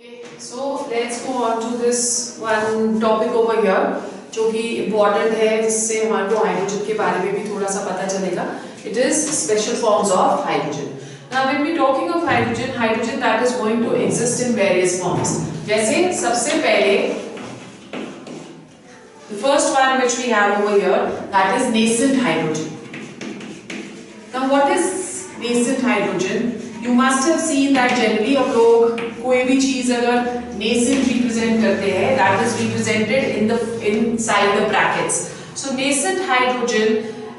Okay, so let's go on to this one topic over here जो कि important है जिससे हमारे को हाइड्रोजन के बारे में भी थोड़ा सा पता चलेगा. It is special forms of hydrogen. Now when we talking of hydrogen, hydrogen that is going to exist in various forms. जैसे सबसे पहले the first one which we have over here that is nascent hydrogen. Now what is nascent hydrogen? You must have seen that generally हम लोग कोई भी चीज अगर nascent represent करते हैं that is represented in the inside the brackets. So nascent hydrogen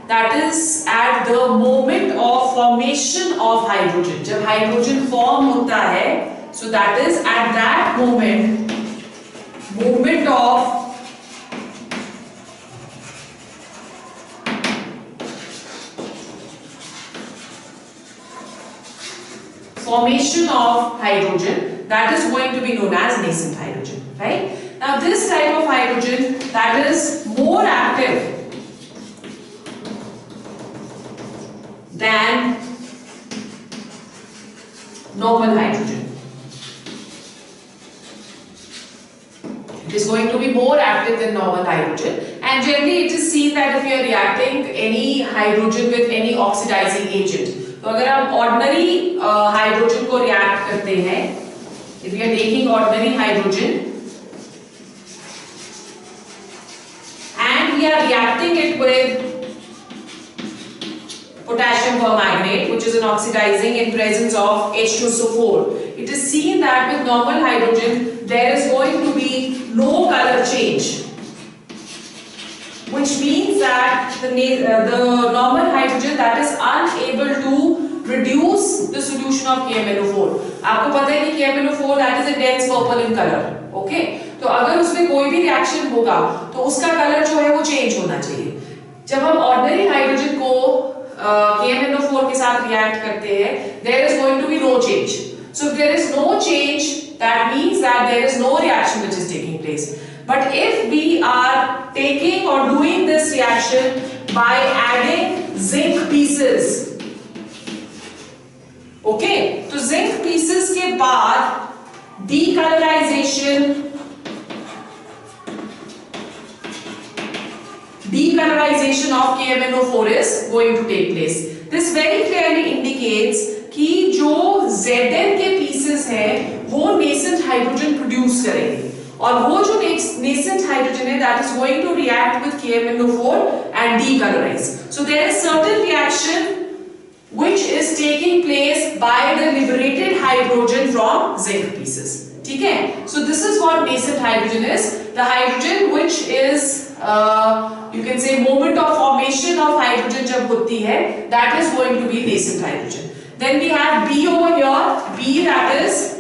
that is at the moment of formation of hydrogen. जब hydrogen form होता है so that is at that moment of formation of hydrogen that is going to be known as nascent hydrogen, right? Now this type of hydrogen that is more active than normal hydrogen. It is going to be more active than normal hydrogen, and generally it is seen that if you are reacting any hydrogen with any oxidizing agent, तो अगर आप ordinary hydrogen को react करते हैं, if we are taking ordinary hydrogen and we are reacting it with potassium permanganate which is an oxidizing in presence of H2SO4, it is seen that with normal hydrogen there is going to be no color change, which means that the normal hydrogen that is unable to reduce the solution of KMnO4. आपको पता है कि KMnO4 that is a dense purple in color, okay? तो अगर उसमें कोई भी reaction होगा तो उसका कलर जो है वो चेंज होना चाहिए. जब हम ऑर्डिनरी हाइड्रोजन को KMnO4 के साथ रिएक्ट करते हैं, there is going to be no change. So if there is no change, that means that there is no reaction which is taking place. But if we are taking or doing this reaction by adding zinc pieces, okay, तो zinc pieces के बाद decolorization of KMnO4 is going to take place. This very clearly indicates कि जो Zn के pieces हैं वो nascent hydrogen produce करेंगे. और वो जो nascent hydrogen है that is going to react with KMnO4 and decolorize. So there is certain reaction which is taking place by the liberated hydrogen from zinc pieces. ठीक है? So this is what nascent hydrogen is. The hydrogen which is you can say moment of formation of hydrogen जब होती है that is going to be nascent hydrogen. Then we have B over here. B that is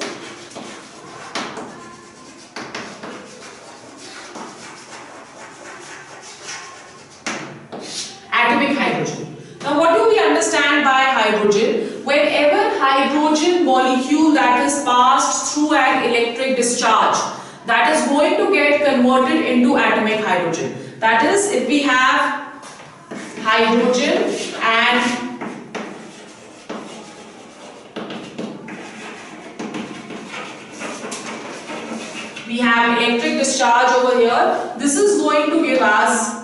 atomic hydrogen. Now what do we understand by hydrogen? Whenever hydrogen molecule that is passed through an electric discharge that is going to get converted into atomic hydrogen. That is, if we have hydrogen and we have electric discharge over here, this is going to give us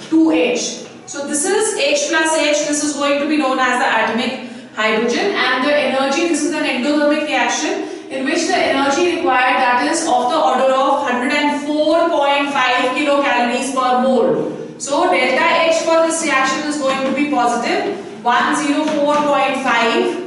2H. So this is H plus H, this is going to be known as the atomic hydrogen, and the energy, this is an endothermic reaction in which the energy required that is of the order of 104.5 kilocalories per mole. So delta H for this reaction is going to be positive 104.5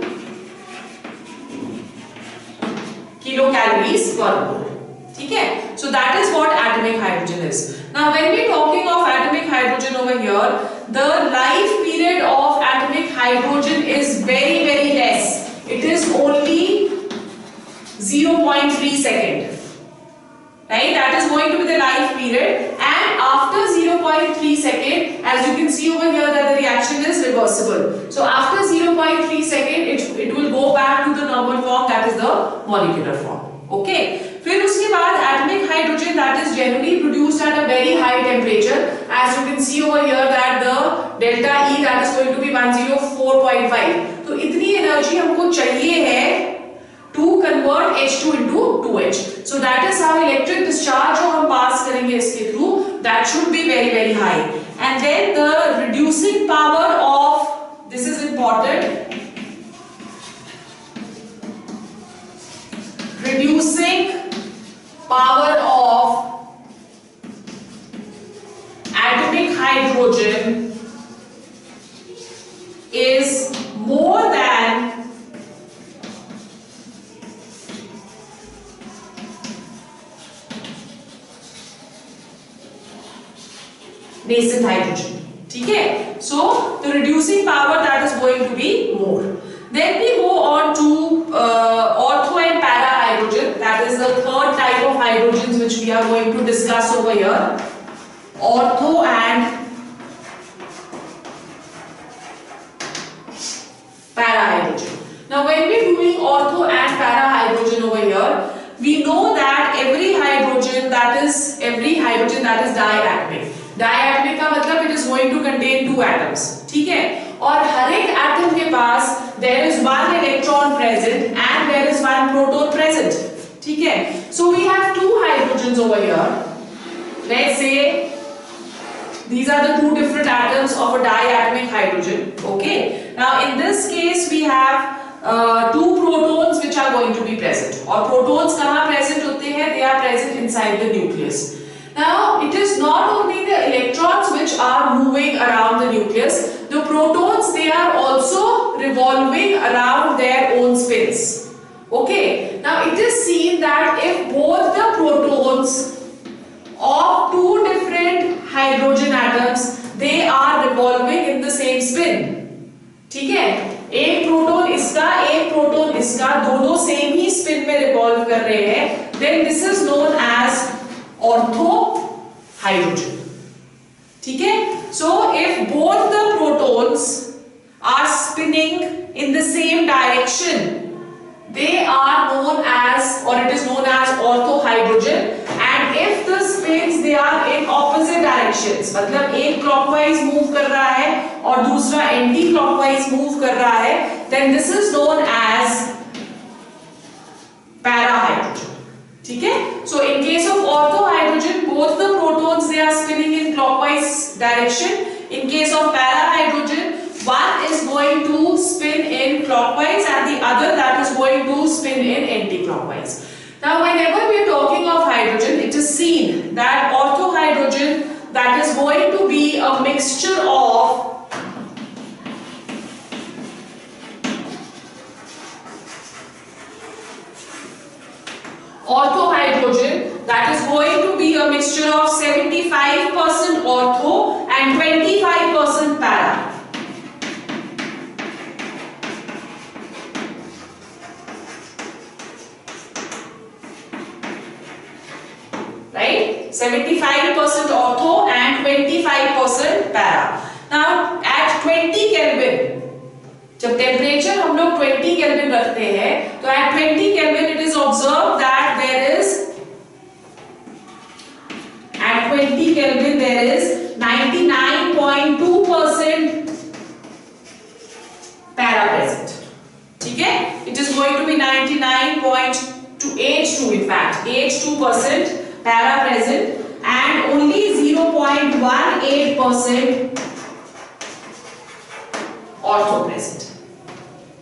kilocalories per mole. Okay? So that is what atomic hydrogen is. Now when we are talking of atomic hydrogen over here, the life period of atomic hydrogen is very very less. It is only 0.3 second. Right? That is going to be the life period, and after 0.3 second, as you can see over here that the reaction is reversible. So after 0.3 second, it will go back to the normal form, that is the molecular form. Okay? फिर उसके बाद atomic hydrogen that is generally produced at a very high temperature. As you can see over here that the delta E that is going to be 104.5. तो इतनी energy हमको चाहिए है to convert H2 into 2H. So that is how electric discharge जो हम पास करेंगे इसके through, that should be very very high. And then the reducing power of, this is important, reducing power of atomic hydrogen is more than nascent hydrogen. ठीक है? So the reducing power that is going to be more. Then we go on to ortho and para hydrogen. That is the third type of hydrogens which we are going to discuss over here. Ortho and para hydrogen. Now when we are doing ortho and para hydrogen over here, we know that every hydrogen that is diatomic. Diatomic का मतलब it is going to contain two atoms. ठीक है? और हर एक atom के पास there is one electron present and there is one proton present. ठीक है? So we have two hydrogens over here. Let's say these are the two different atoms of a diatomic hydrogen. Okay? Now in this case we have two protons which are going to be present. और protons कहाँ present होते हैं? They are present inside the nucleus. Now it is not only the electrons which are moving around the nucleus, the protons, they are also revolving around their own spins. Okay, now it is seen that if both the protons of two different hydrogen atoms, they are revolving in the same spin. ठीक है? एक proton इसका दोनों same ही spin में revolve कर रहे हैं, then this is known as ortho hydrogen. ठीक है? So if both the protons are spinning in the same direction, they are known as, or it is known as ortho hydrogen. And if the spins they are in opposite directions, मतलब एक clockwise move कर रहा है और दूसरा anti clockwise move कर रहा है, then this is known as para hydrogen. ठीक है? So in case of ortho hydrogen, both the protons they are spinning in clockwise direction. In case of para hydrogen, one is going to spin in clockwise and the other that is going to spin in anti-clockwise. Now whenever we are talking of hydrogen, it is seen that ortho hydrogen that is going to be a mixture of ortho hydrogen that is going to be a mixture of 75% ortho and 25% para. Right? 75% ortho and 25% para. Now at 20 Kelvin, जब temperature हम लोग 20 kelvin रखते हैं, तो at 20 kelvin it is observed that there is, at 20 kelvin there is 99.2% para present. ठीक है? It is going to be 99.2 H2 in fact, H2% para present and only 0.18% ortho present.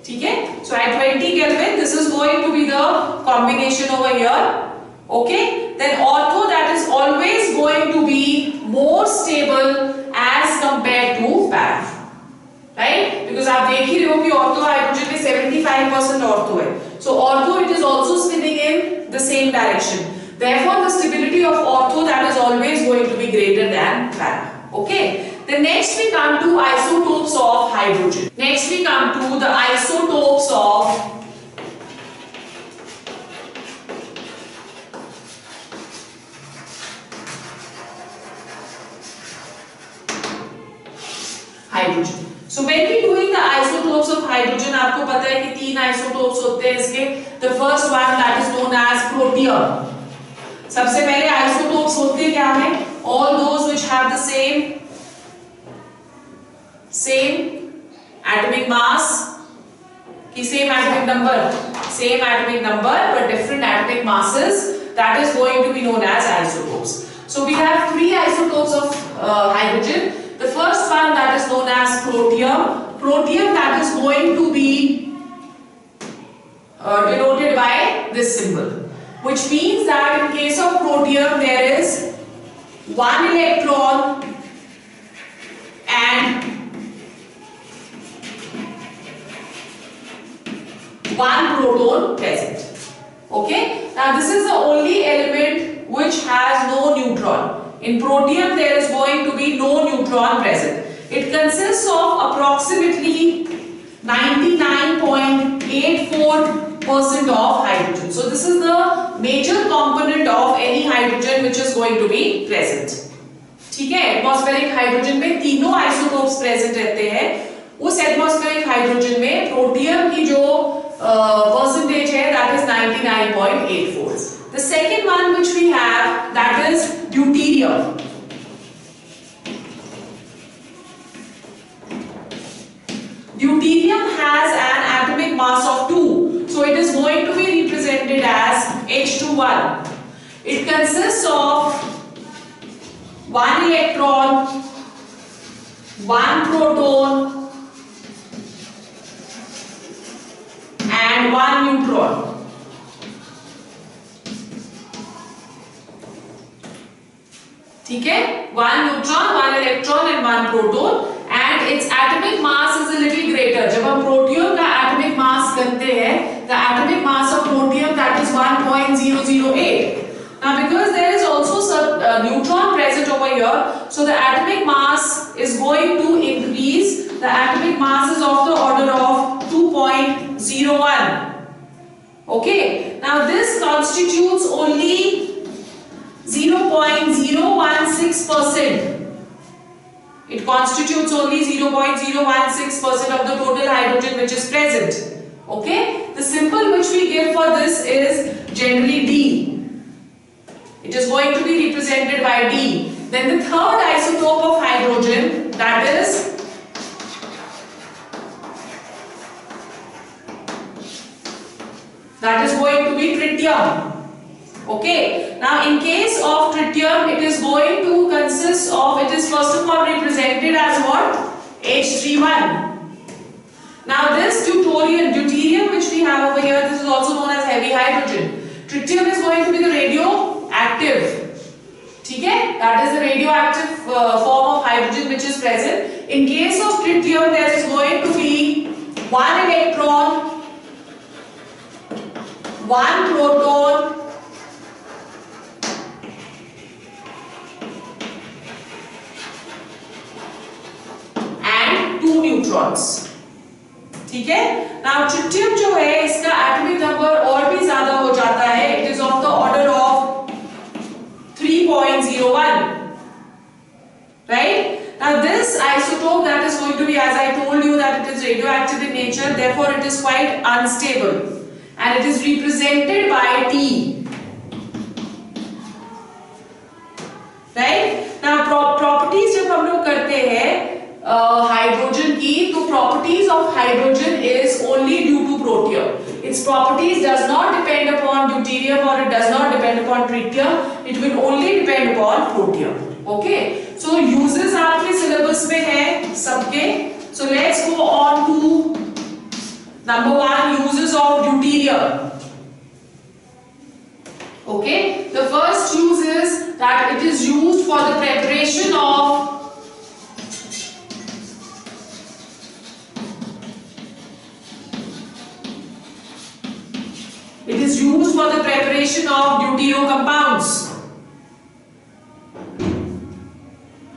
ठीक है? So at 20 Kelvin, this is going to be the combination over here. Okay? Then ortho that is always going to be more stable as compared to para. Right? Because आप देख ही रहे हो कि ortho hydrogen में 75% ortho है. So ortho it is also spinning in the same direction. Therefore, the stability of ortho that is always going to be greater than para. Okay? Then next we come to isotopes of hydrogen. Next we come to the isotopes of hydrogen. So when we doing the isotopes of hydrogen, आपको पता है कि तीन isotopes होते हैं इसके. The first one that is known as protium. सबसे पहले isotopes होते क्या हैं? All those which have the same atomic mass की same atomic number. same atomic number but different atomic masses, that is going to be known as isotopes. So we have three isotopes of hydrogen. The first one that is known as protium. Protium, that is going to be denoted by this symbol, which means that in case of protium there is one electron and one proton present. Okay, now this is the only element which has no neutron. In protium there is going to be no neutron present. It consists of approximately 99.84% of hydrogen. So this is the major component of any hydrogen which is going to be present. ठीक है, atmospheric hydrogen में तीनों isotopes present रहते हैं. उस atmospheric hydrogen में protium की जो percentage है that is 99.84. The second one which we have, that is deuterium. Deuterium has an atomic mass of 2, so it is going to be represented as H21. It consists of one electron, one proton and one neutron. ठीक है, one neutron, one electron and one proton, and its atomic mass is a little greater. जब हम protium का atomic mass करते हैं, the atomic mass of protium that is 1.008. Now because there is also some neutron present over here, so the atomic mass is going to increase. The atomic mass is of the order of 2.01. Okay, now this constitutes only 0.016%. It constitutes only 0.016% of the total hydrogen which is present. Okay, the symbol which we give for this is generally D. It is going to be represented by D. Then the third isotope of hydrogen, that is going to be tritium. Okay, now in case of tritium, it is going to consist of, it is first of all represented as what? H31. Now this deuterium which we have over here, this is also known as heavy hydrogen. Tritium is going to be the radioactive. ठीक है? That is the radioactive form of hydrogen which is present. In case of tritium, there is going to be one electron, one proton and two neutrons. ठीक है? Now tritium जो है इसका atomic number और भी ज्यादा हो जाता है. It is of the order of 3.01. Right? Now this isotope that is going to be, as I told you, that it is radioactive in nature, therefore it is quite unstable. And it is represented by T. Right? Now properties जब हम लोग करते हैं hydrogen की, तो properties of hydrogen is only due to protium. Its properties does not depend upon deuterium or it does not depend upon tritium. It will only depend upon protium. Okay? So uses आपके syllabus में है सबके. So let's go on to number 1, uses of deuterium. Okay, the first use is that it is used for the preparation of deutero compounds.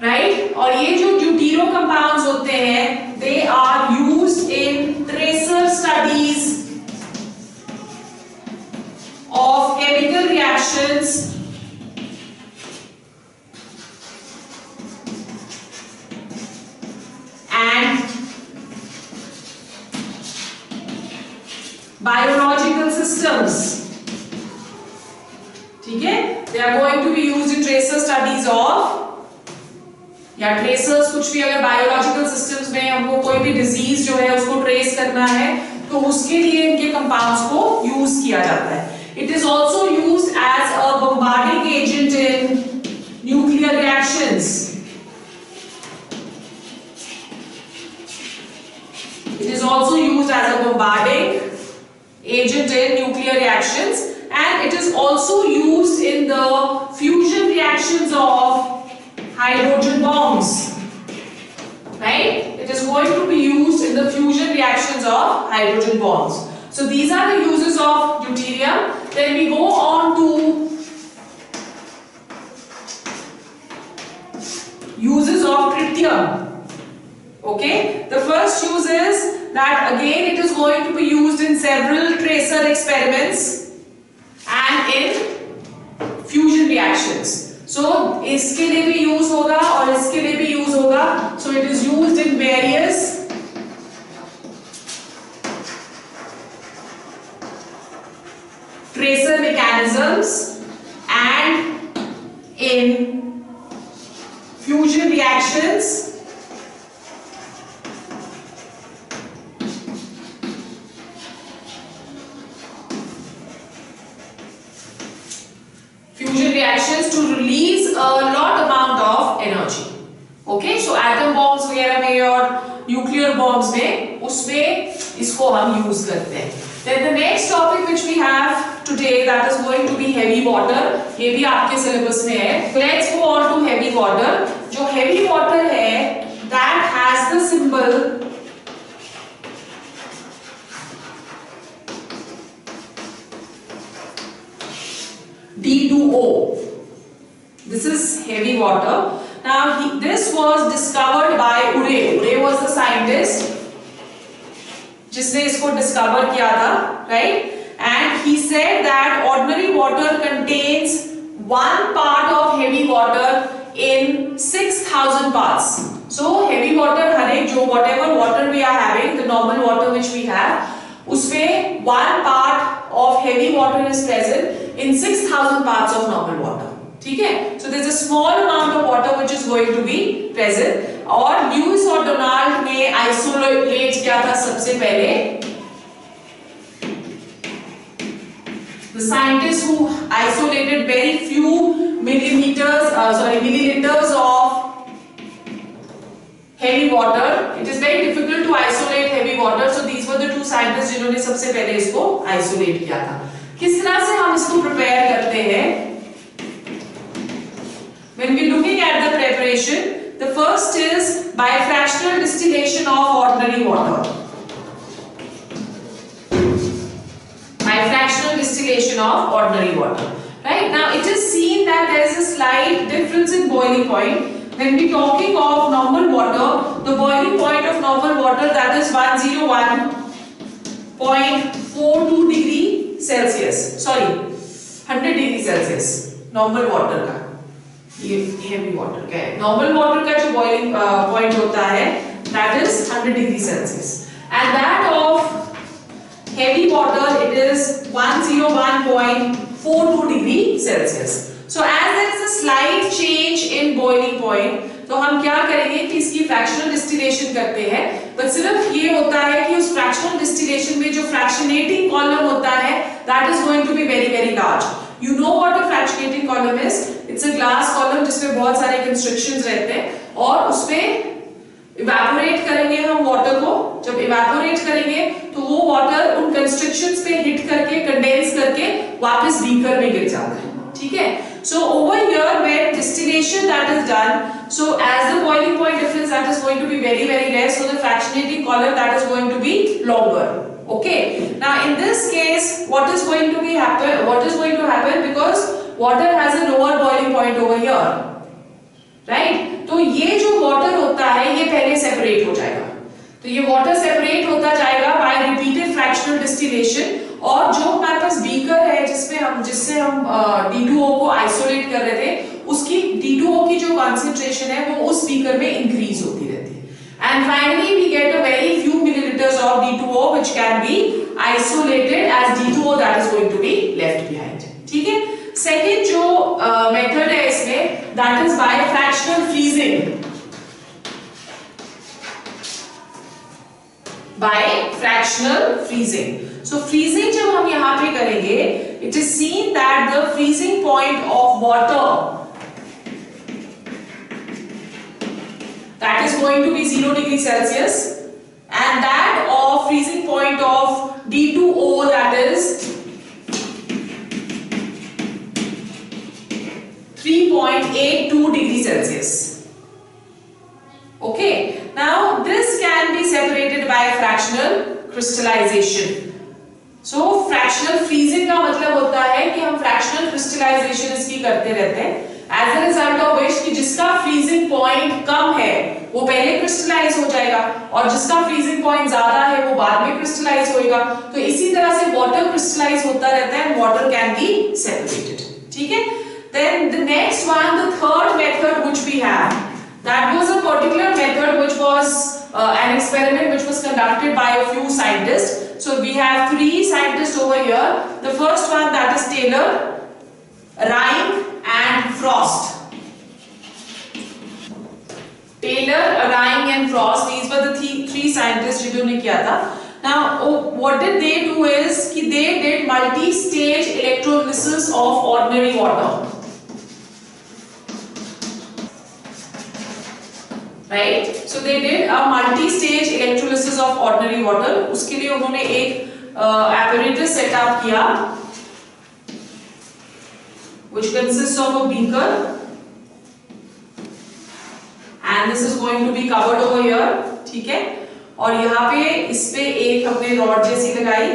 Right? और ये जो deutero compounds होते हैं, they are used in tracer studies of chemical reactions and biological systems. ठीक है? They are going to be used in tracer studies of, या tracers कुछ भी, अगर बायोलॉजिकल सिस्टम्स में हमको कोई भी डिजीज जो है उसको ट्रेस करना है तो उसके लिए इनके कंपाउंड्स को यूज किया जाता है. It is also use as a bombarding agent in nuclear reactions. It is also used as a bombarding agent in nuclear reactions, and it is also used in the fusion reactions of hydrogen bombs. Right? It is going to be used in the fusion reactions of hydrogen bombs. So these are the uses of deuterium. Then we go on to uses of tritium. Okay, the first use is that again it is going to be used in several tracer experiments and in fusion reactions. So इसके लिए भी use होगा और इसके लिए भी use होगा. So it is used in various tracer mechanisms and in fusion reactions. Fusion reactions to release a lot amount of energy. Okay, so atom bombs वगैरह में और nuclear bombs में उसमें इसको हम use करते हैं. Then the next topic which we have today, that is going to be heavy water. ये भी आपके syllabus में है. Let's go on to heavy water. जो heavy water है, that has the symbol D2O. This is heavy water. Now this was discovered by Urey. Urey was the scientist जिसने इसको discover किया था, right? And he said that ordinary water contains 1 part of heavy water in 6,000 parts. So heavy water हर एक जो whatever water we are having, the normal water which we have, उसमें 1 part of heavy water is present in 6,000 parts of normal water. ठीक है? So there is a small amount of water which is going to be present. और Lewis और Donald ने isolate किया था सबसे पहले. The scientists who isolated very few milliliters of heavy water. It is very difficult to isolate heavy water. So these were the 2 scientists जिन्होंने सबसे पहले इसको isolate किया था. किस तरह से हम इसको prepare करते हैं? When we looking at the preparation, the first is by fractional distillation of ordinary water. By fractional distillation of ordinary water. Right? Now it is seen that there is a slight difference in boiling point. When we talking of normal water, the boiling point of normal water, that is 101.42 degree Celsius. Sorry, 100 degree Celsius. Normal water का. ये heavy water का है. Normal water का जो boiling point होता है, that is 100 degree Celsius. And that of heavy water, it is 101.42 degree Celsius. So as there is a slight change in boiling point, तो हम क्या करेंगे कि इसकी fractional distillation करते हैं. बट सिर्फ ये होता है कि उस fractional distillation में जो fractionating column होता है, that is going to be very very large. You know what a fractionating column is? It's a glass column जिसमें बहुत सारे constrictions रहते हैं और उसमें evaporate करेंगे हम water को. जब evaporate करेंगे तो वो water उन constrictions पे hit करके condense करके वापस beaker में गिर जाता है. ठीक है? So over here when distillation that is done, so as the boiling point difference that is going to be very very less, so the fractionating column that is going to be longer. Okay. Now in this case, what is going to happen because water has a lower boiling point over here, right? तो ये जो water होता है ये पहले separate हो जाएगा. तो ये water separate होता जाएगा by repeated fractional distillation. और जो हमारे पास बीकर है जिससे हम D2O को आइसोलेट कर रहे थे, उसकी D2O की जो कॉन्सेंट्रेशन है वो उस बीकर में इंक्रीज होती रहती है. And finally we get a very few millilitres of D2O which can be isolated as D2O that is going to be left behind. ठीक है? सेकंड जो मेथड है इसमें, that is by fractional freezing. by fractional freezing. So freezing जब हम यहाँ पे करेंगे, it is seen that the freezing point of water that is going to be 0 degree Celsius and that of freezing point of D2O that is 3.82 degree Celsius. Okay, now this can be separated by fractional crystallization. So fractional freezing का मतलब होता है कि हम fractional crystallization इसकी करते रहते हैं as a result of which कि जिसका freezing point कम है वो पहले crystallize हो जाएगा और जिसका freezing point ज़्यादा है वो बाद में crystallize होएगा। तो इसी तरह से water crystallize होता रहता है and water can be separated। ठीक है? Then the next one, the third method which we have, that was a particular method which was an experiment which was conducted by a few scientists. So we have 3 scientists over here. The first one, that is Taylor, Rhine and Frost. Taylor, Rhine and Frost, these were the 3 scientists जिन्होंने किया था. Now what did they do is कि they did multi-stage electrolysis of ordinary water. Right? So they did a multi-stage electrolysis of ordinary water. उसके लिए उन्होंने एक apparatus set up किया, which consists of a beaker, and this is going to be covered over here. ठीक है? और यहाँ पे इस पे एक हमने रॉड जैसी लगाई,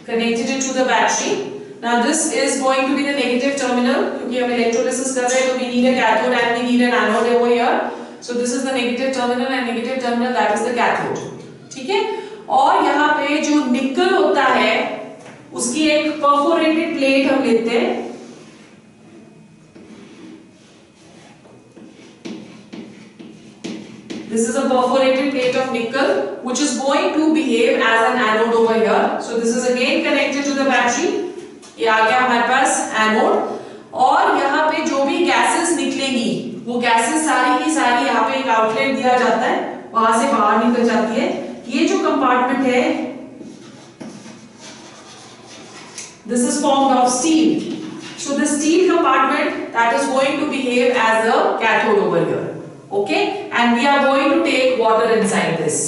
connected it to the battery. Now this is going to be the negative terminal क्योंकि हम electrolysis कर रहे हैं तो we need a cathode and we need an anode over here. So this is the negative terminal and negative terminal, that is the cathode. ठीक है? और यहाँ पे जो निकल होता है उसकी एक perforated plate हम लेते हैं, this is a perforated plate of nickel which is going to behave as an anode over here. So this is again connected to the battery. ये आ गया हमारे पास एनोड और यहाँ पे जो भी गैसेस निकलेंगी वो गैसेस सारी की सारी यहाँ पे एक आउटलेट दिया जाता है, वहां से बाहर निकल जाती है। ये जो कंपार्टमेंट है this is formed of steel. So the steel compartment that is going to behave as a cathode over here. Okay, and we are going to take water inside this.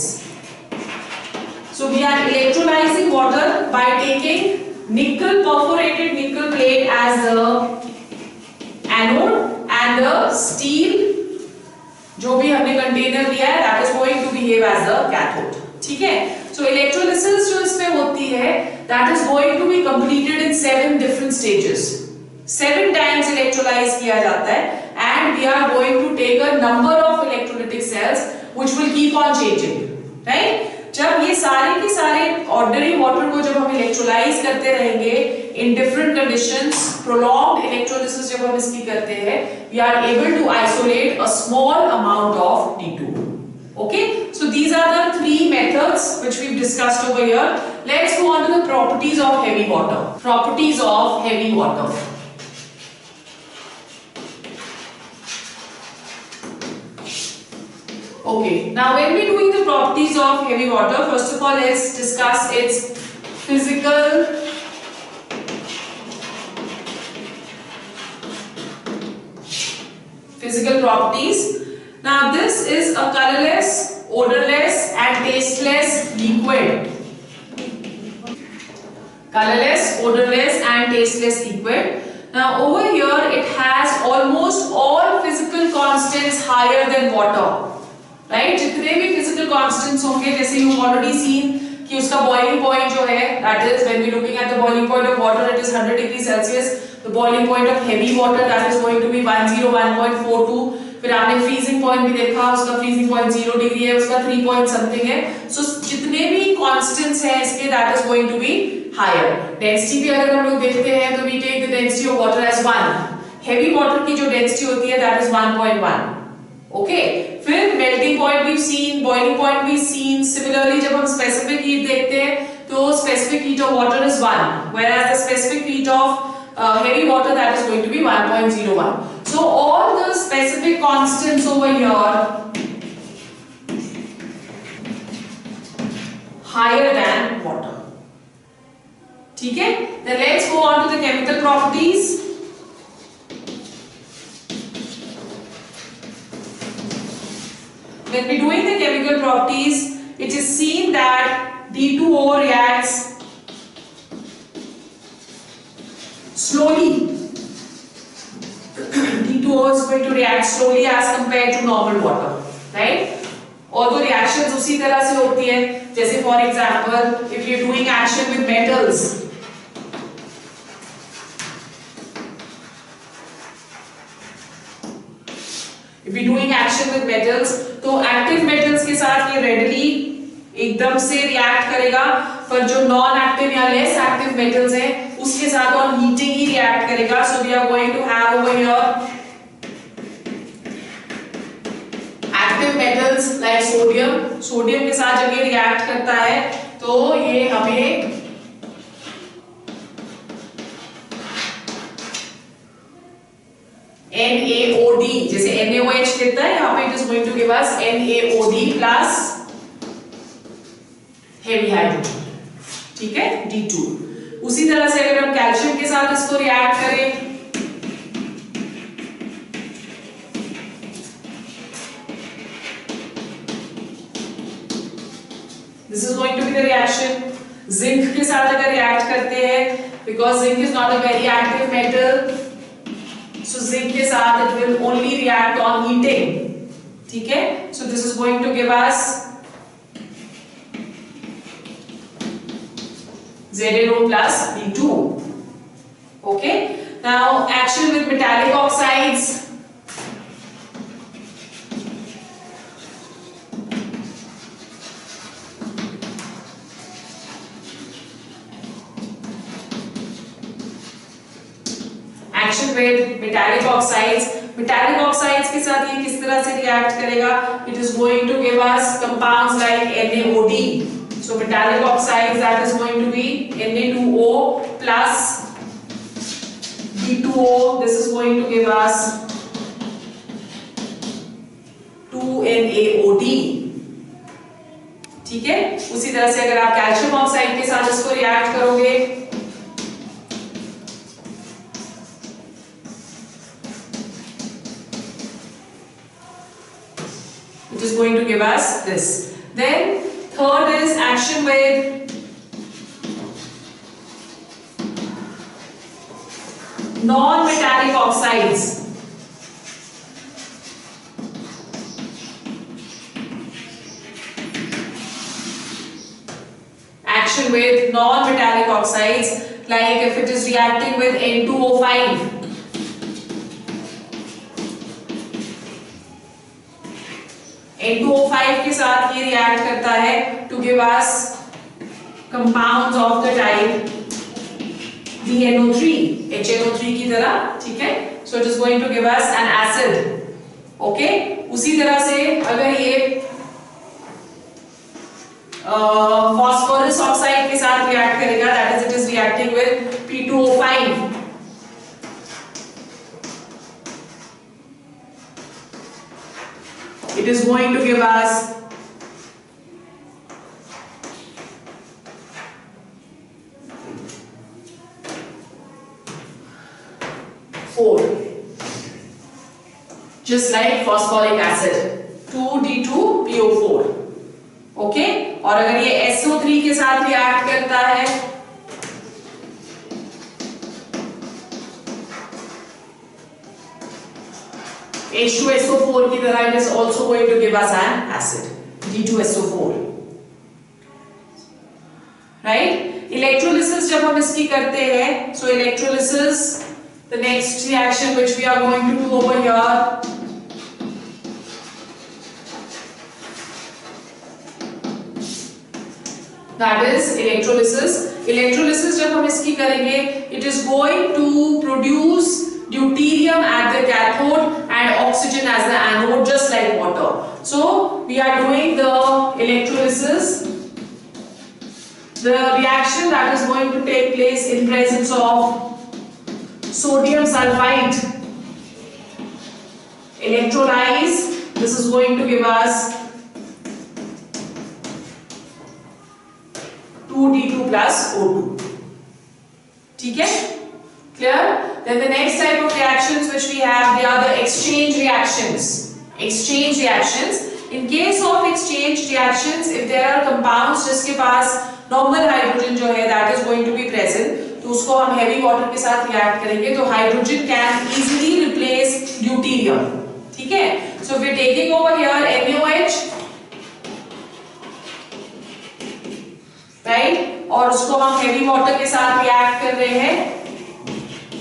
So we are electrolyzing water by taking nickel, perforated nickel plate as the anode and the steel जो भी हमने container लिया है that is going to behave as the cathode. ठीक है? So electrolysis जो इसमें होती है that is going to be completed in 7 different stages. 7 times electrolyze किया जाता है and we are going to take a number of electrolytic cells which will keep on changing. Right? जब ये सारे के सारे ऑर्डिनरी वाटर को जब हम इलेक्ट्रोलाइज करते रहेंगे in different conditions, prolonged electrolysis जब हम इसकी करते हैं, we are able to isolate a small amount of D2. Okay, so these are the 3 methods which we've discussed over here. Let's go on to the properties of heavy water. Properties of heavy water. Okay, now when we're doing the properties of heavy water, first of all let's discuss its physical properties. Now this is a colorless, odorless and tasteless liquid. Colorless, odorless and tasteless liquid. Now over here it has almost all physical constants higher than water. Right जितने भी physical constants होंगे, जैसे you already seen कि उसका boiling point जो है that is when we looking at the boiling point of water it is 100 degree Celsius, the boiling point of heavy water that is going to be 101.42, फिर आपने freezing point भी देखा, उसका freezing point 0 degree है, उसका 3 point something है। सो जितने भी कांस्टेंट्स हैं इसके that is going to be higher. Density भी अगर हम लोग देखते हैं तो we take the density of water as 1, heavy water की जो डेंसिटी होती है दैट इज 1.1। ओके, फिर मेल्टिंग पॉइंट भी सीन, बॉइलिंग पॉइंट भी सीन। सिमिलरली जब हम स्पेसिफिक हीट देखते हैं तो specific heat of water is 1, whereas the specific heat of heavy water that is going to be 1.01. So all the specific constants over here higher than water. ठीक है? Then let's go on to the chemical properties. When we doing the chemical properties, it is seen that D2O reacts slowly. D2O is going to react slowly as compared to normal water, right? Although reactions उसी तरह से होती है, जैसे for example, if you are doing action with metals, if you are doing action with metals, तो active metals के साथ ये readily एकदम से react करेगा, पर जो non-active या less active metals हैं, उसके साथ on heating ही react करेगा. So we are going to have over here active metals like sodium. Sodium के साथ जब ये रिएक्ट करता है तो ये हमें NaOD, जैसे NaOH देता है, यहाँ पे it is going to give us NaOD plus heavy hydrogen. ठीक है, D2. उसी तरह से अगर हम कैल्शियम के साथ इसको रिएक्ट करें, this is going to be the reaction. Zinc के साथ अगर रिएक्ट करते हैं, because zinc is not a very active metal, so zinc के साथ it will only react on heating. ठीक है? So this is going to give us ZnO plus D2. Okay? Now action with metallic oxides. Action with metallic oxides. Metallic oxides के साथ ये किस तरह से react करेगा? It is going to give us compounds like NaOD. So metallic oxides, that is going to be Na2O plus D2O. This is going to give us 2NaOD. ठीक है? उसी तरह से अगर आप कैल्शियम ऑक्साइड के साथ इसको रिएक्ट करोगे, it is going to give us this. Then third is action with non-metallic oxides. Action with non-metallic oxides, like if it is reacting with N2O5. N2O5 के साथ ये रिएक्ट करता है to give us compounds of the type DNO3, HNO3 की तरह. ठीक है? So it is going to give us an acid. Okay? उसी तरह से अगर ये phosphorus oxide के साथ रिएक्ट करेगा, that is it is reacting with P2O5. It is going to give us four, just like phosphoric acid, 2D2PO4. Okay? और अगर ये SO3 के साथ रिएक्ट करता है, H2SO4 की तरह, it is also going to give us an acid, D2SO4. Right? Electrolysis जब हम इसकी करते हैं, so electrolysis, the next reaction which we are going to do over here, that is electrolysis. Electrolysis जब हम इसकी करेंगे, it is going to produce deuterium at the cathode and oxygen as the anode, just like water. So we are doing the electrolysis, the reaction that is going to take place in presence of sodium sulfite. Electrolyze, this is going to give us 2D2 plus O2. ठीक है? Clear? Then the next type of reactions which we have, they are the exchange reactions. Exchange reactions. In case of exchange reactions, if there are compounds जिसके पास normal hydrogen जो है that is going to be present, तो उसको हम heavy water के साथ react करेंगे, तो hydrogen can easily replace deuterium. ठीक है? So we are taking over here NaOH, right? और उसको हम heavy water के साथ react कर रहे हैं.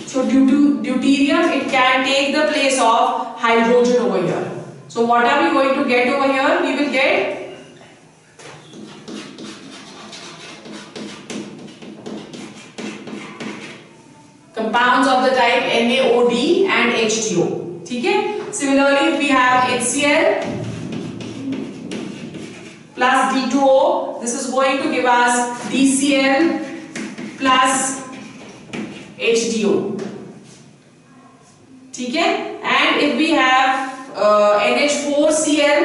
So due to deuterium, it can take the place of hydrogen over here. So what are we going to get over here? We will get compounds of the type NaOD and H2O. ठीक है? Similarly, we have HCl plus D2O. This is going to give us DCl plus HDO. ठीक है? And if we have NH4Cl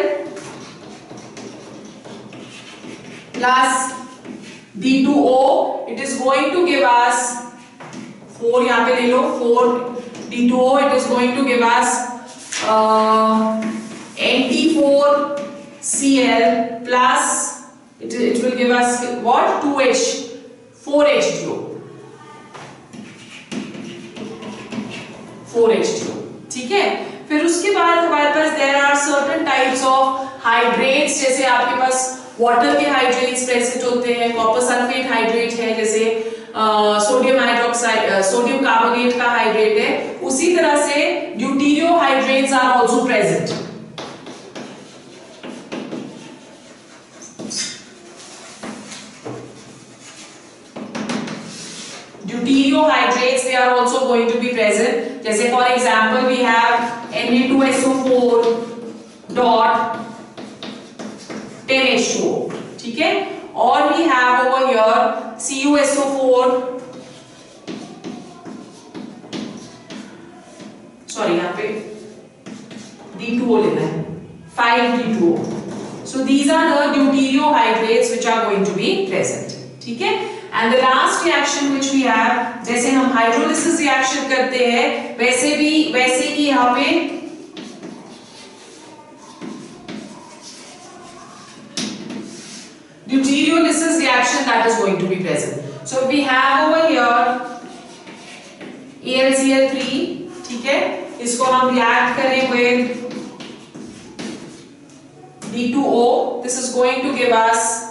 plus D2O, it is going to give us 4, यहाँ पे ले लो 4 D2O, it is going to give us NT4Cl plus it will give us what? 2H 4H2O. 4H2O. ठीक है? फिर उसके बाद हमारे पास there are certain types of hydrates, जैसे आपके पास वाटर के हाइड्रेट्स प्रेजेंट होते हैं, कॉपर सल्फेट हाइड्रेट है, जैसे सोडियम हाइड्रोक्साइड सोडियम कार्बोनेट का हाइड्रेट है, उसी तरह से deuterio hydrates are also present. Deuterio hydrates, they are also going to be present. जैसे for example we have Na2SO4 dot 10H2O. ठीक है? और we have over here CuSO4. Sorry, यहाँ पे D2O लेना है. 5D2O. So these are the deuterio hydrates which are going to be present. ठीक है? And the last reaction which we have, जैसे हम hydrolysis reaction करते हैं, वैसे ही यहाँ पे deuteriolysis reaction that is going to be present. So we have over here AlCl3, ठीक है? इसको हम react करें with D2O. This is going to give us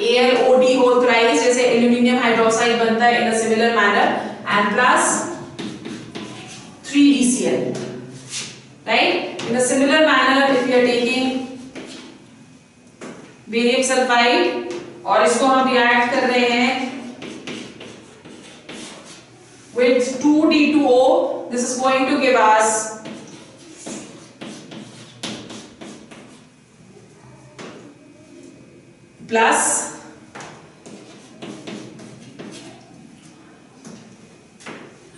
AlOD whole thrice, जैसे aluminium hydroxide बनता है in a similar manner, and plus 3DCl. Right? In a similar manner, if we are taking barium sulfide और इसको हम react कर रहे हैं with 2D2O, this is going to give us plus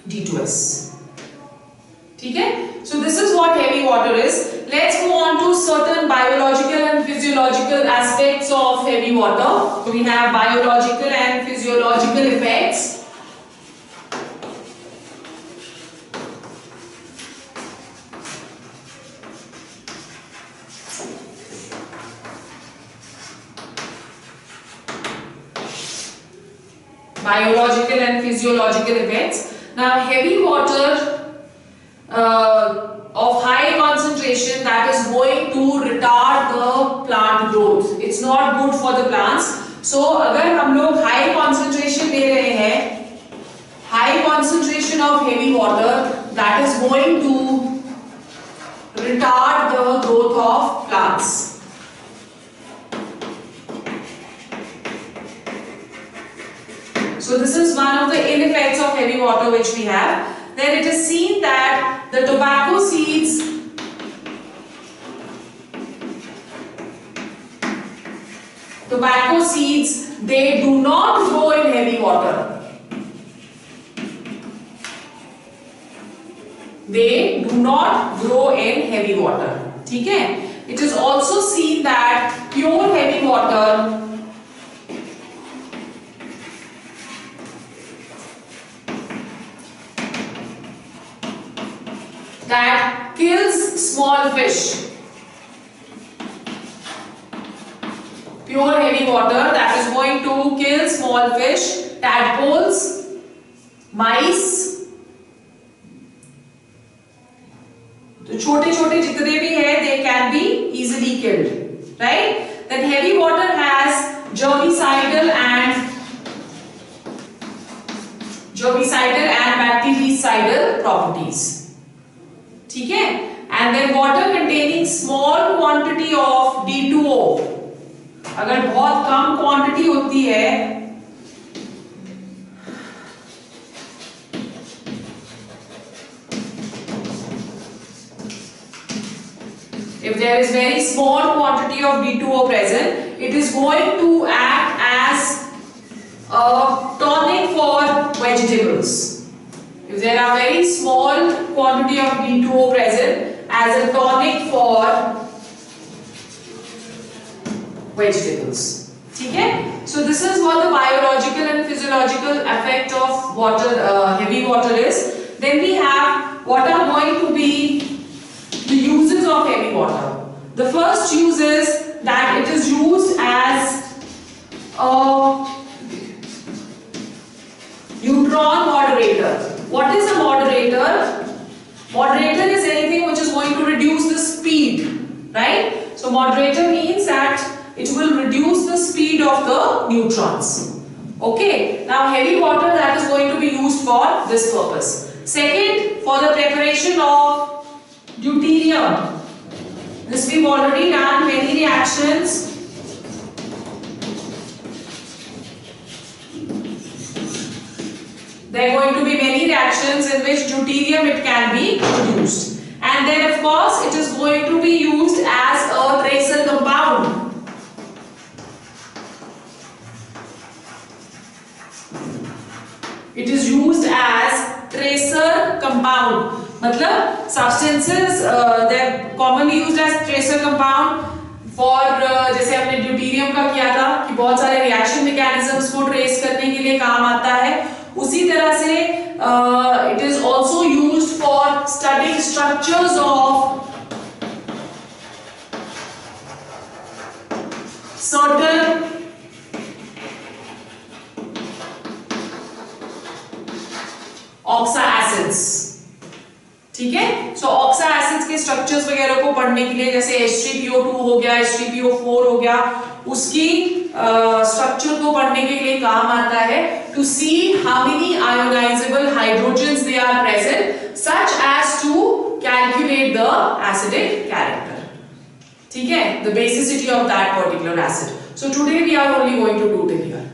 D2S. ठीक है? So this is what heavy water is. Let's go on to certain biological and physiological aspects of heavy water. So we have biological and physiological effects. Biological and physiological effects. Now heavy water of high concentration, that is going to retard the plant growth. It's not good for the plants. So अगर हम लोग high concentration ले रहे हैं, high concentration of heavy water, that is going to retard the growth of plants. So this is one of the ill effects of heavy water which we have. Then it is seen that the tobacco seeds they do not grow in heavy water. They do not grow in heavy water. ठीक है? it is also seen that pure heavy water that kills small fish. Pure heavy water that is going to kill small fish, tadpoles, mice, तो छोटे छोटे जितने भी है they can be easily killed, right? Then heavy water has germicidal and bactericidal properties. ठीक है? And then water containing small quantity of D2O, अगर बहुत कम क्वांटिटी होती है if there is very small quantity of D2O present, it is going to act as a tonic for vegetables. If there are very small quantity of D2O present, as a tonic for vegetables. ठीक है? So this is what the biological and physiological effect of water, heavy water is. Then we have what are going to be the uses of heavy water. The first use is that it is used as a neutron moderator. What is a moderator? Moderator is anything which is going to reduce the speed, right? So moderator means that it will reduce the speed of the neutrons. Okay, now heavy water that is going to be used for this purpose. Second, for the preparation of deuterium. This we've already done many reactions. There are going to be many reactions in which deuterium it can be produced. And then of course it is going to be used as a tracer compound. It is used as tracer compound. मतलब substances they are commonly used as tracer compound for जैसे हमने deuterium का किया था कि बहुत सारे reaction mechanisms को ट्रेस करने के लिए काम आता है, उसी तरह से it is also used for studying structures of certain oxa acids. ठीक है? सो ऑक्सा एसिड्स के स्ट्रक्चर्स वगैरह को पढ़ने के लिए जैसे H3PO2 हो गया, H3PO4 हो गया, उसकी स्ट्रक्चर को पढ़ने के लिए काम आता है to see how many ionizable hydrogens they are present such as to calculate the acidic character. ठीक है? The basicity of that particular acid. So today we are only going to do till here.